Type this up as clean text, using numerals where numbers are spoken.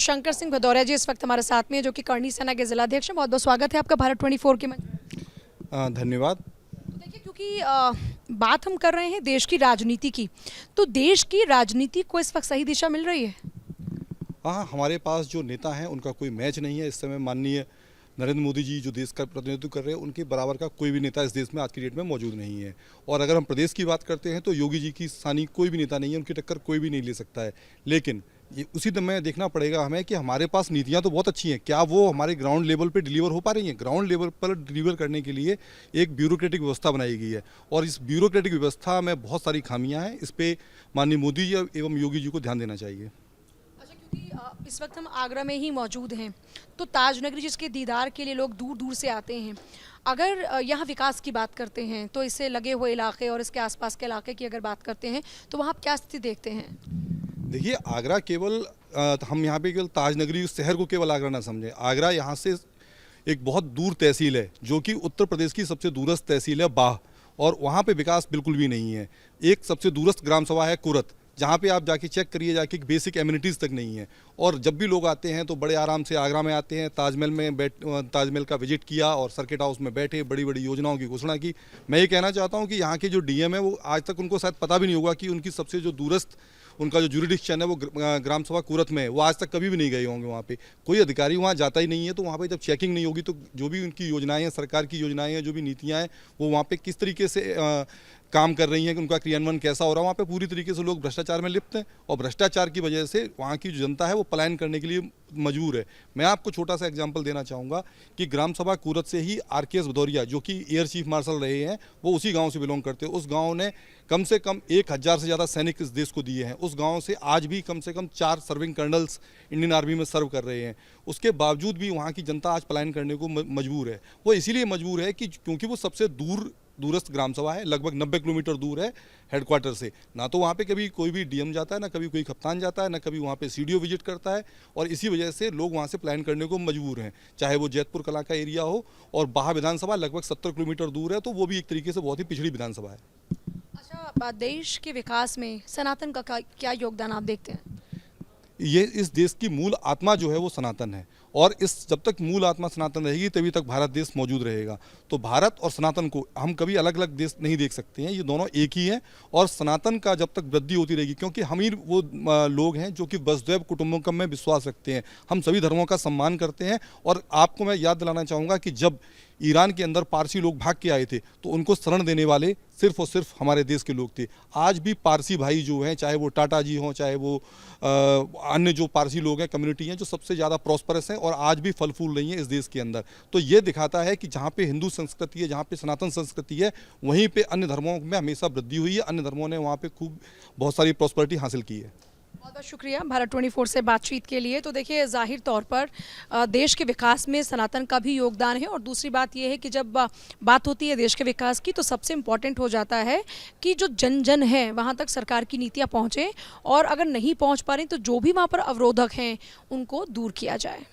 शंकर सिंह भदौरिया जी इस वक्त हमारे साथ में, जो कि करणी सेना के जिलाध्यक्ष हैं। बहुत बहुत स्वागत है आपका भारत 24 के मंच। धन्यवाद। तो देखिए, क्योंकि बात हम कर रहे हैं देश की राजनीति की, तो देश की राजनीति को इस वक्त सही दिशा मिल रही है? हाँ, हमारे पास जो नेता हैं उनका कोई मैच नहीं है। इस समय माननीय नरेंद्र मोदी जी जो देश का प्रतिनिधित्व कर रहे हैं, उनके बराबर का कोई भी नेता इस देश में आज की डेट में मौजूद नहीं है। और अगर हम प्रदेश की बात करते हैं तो योगी जी की सानी कोई भी नेता नहीं है, उनकी टक्कर कोई भी नहीं ले सकता है। लेकिन ये उसी समय देखना पड़ेगा हमें कि हमारे पास नीतियां तो बहुत अच्छी हैं, क्या वो हमारे ग्राउंड लेवल पे डिलीवर हो पा रही हैं? ग्राउंड लेवल पर डिलीवर करने के लिए एक ब्यूरोक्रेटिक व्यवस्था बनाई गई है और इस ब्यूरोक्रेटिक व्यवस्था में बहुत सारी खामियां हैं। इस पे माननीय मोदी जी एवं योगी जी को ध्यान देना चाहिए। क्योंकि इस वक्त हम आगरा में ही मौजूद हैं, तो ताजनगरी जिसके दीदार के लिए लोग दूर दूर से आते हैं। अगर यहाँ विकास की बात करते हैं तो इससे लगे हुए इलाके और इसके आसपास के इलाके की अगर बात करते हैं तो वहाँ क्या स्थिति देखते हैं? देखिए, आगरा केवल हम यहाँ पे केवल ताजनगरी शहर को केवल आगरा ना समझें। आगरा यहाँ से एक बहुत दूर तहसील है, जो कि उत्तर प्रदेश की सबसे दूरस्थ तहसील है बाह, और वहाँ पे विकास बिल्कुल भी नहीं है। एक सबसे दूरस्थ ग्राम सभा है कुरत, जहाँ पे आप जाके चेक करिए जाके बेसिक एमिनिटीज़ तक नहीं है। और जब भी लोग आते हैं तो बड़े आराम से आगरा में आते हैं, ताजमहल का विजिट किया और सर्किट हाउस में बैठे बड़ी बड़ी योजनाओं की घोषणा की। मैं ये कहना चाहता हूँ कि यहाँ के जो डीएम है वो आज तक उनको शायद पता भी नहीं होगा कि उनकी सबसे जो दूरस्थ उनका जो जुरिडिक्शन है वो ग्राम सभा कुरत में है। वो आज तक कभी भी नहीं गए होंगे वहाँ पे, कोई अधिकारी वहाँ जाता ही नहीं है। तो वहाँ पे जब चेकिंग नहीं होगी तो जो भी उनकी योजनाएं हैं, सरकार की योजनाएं हैं, जो भी नीतियाँ हैं, वो वहाँ पे किस तरीके से काम कर रही हैं, कि उनका क्रियान्वयन कैसा हो रहा है। वहाँ पे पूरी तरीके से लोग भ्रष्टाचार में लिप्त हैं और भ्रष्टाचार की वजह से वहाँ की जो जनता है वो पलायन करने के लिए मजबूर है। मैं आपको छोटा सा एग्जांपल देना चाहूँगा कि ग्राम सभा कुरत से ही आरकेएस भदौरिया, जो कि एयर चीफ मार्शल रहे हैं, वो उसी गाँव से बिलोंग करते हैं। उस गाँव ने कम से कम 1000 से ज़्यादा सैनिक इस देश को दिए हैं। उस गांव से आज भी कम से कम 4 सर्विंग कर्नल्स इंडियन आर्मी में सर्व कर रहे हैं। उसके बावजूद भी वहाँ की जनता आज पलायन करने को मजबूर है। वो इसीलिए मजबूर है कि क्योंकि वो सबसे दूरस्थ ग्राम सभा है, लगभग 90 किलोमीटर दूर है हेडक्वार्टर से। ना तो वहाँ पे कभी कोई भी डीएम जाता है, ना कभी कोई कप्तान जाता है, ना कभी वहाँ पे सीडीओ विजिट करता है। और इसी वजह से लोग वहाँ से प्लान करने को मजबूर हैं, चाहे वो जैतपुर कला का एरिया हो। और बाह विधानसभा लगभग 70 किलोमीटर दूर है, तो वो भी एक तरीके से बहुत ही पिछड़ी विधानसभा है। अच्छा, देश के विकास में सनातन का क्या योगदान आप देखते हैं? ये इस देश की मूल आत्मा जो है वो सनातन है, और इस जब तक मूल आत्मा सनातन रहेगी तभी तक भारत देश मौजूद रहेगा। तो भारत और सनातन को हम कभी अलग अलग देश नहीं देख सकते हैं, ये दोनों एक ही हैं। और सनातन का जब तक वृद्धि होती रहेगी, क्योंकि हम ही वो लोग हैं जो कि वसुधैव कुटुंबकम में विश्वास रखते हैं, हम सभी धर्मों का सम्मान करते हैं। और आपको मैं याद दिलाना चाहूँगा कि जब ईरान के अंदर पारसी लोग भाग के आए थे तो उनको शरण देने वाले सिर्फ और सिर्फ हमारे देश के लोग थे। आज भी पारसी भाई जो हैं, चाहे वो टाटा जी हों, चाहे वो अन्य जो पारसी लोग हैं, कम्युनिटी हैं, जो सबसे ज़्यादा प्रॉस्परस हैं और आज भी फल फूल रही हैं इस देश के अंदर। तो ये दिखाता है कि जहाँ पे हिंदू संस्कृति है, जहाँ पे सनातन संस्कृति है, वहीं पे अन्य धर्मों में हमेशा वृद्धि हुई है। अन्य धर्मों ने वहाँ पे खूब बहुत सारी प्रॉस्पेरिटी हासिल की है। बहुत बहुत शुक्रिया भारत 24 से बातचीत के लिए। तो देखिए, जाहिर तौर पर देश के विकास में सनातन का भी योगदान है। और दूसरी बात यह है कि जब बात होती है देश के विकास की, तो सबसे इम्पॉर्टेंट हो जाता है कि जो जन जन है वहाँ तक सरकार की नीतियाँ पहुँचें, और अगर नहीं पहुँच पा रही तो जो भी वहाँ पर अवरोधक हैं उनको दूर किया जाए।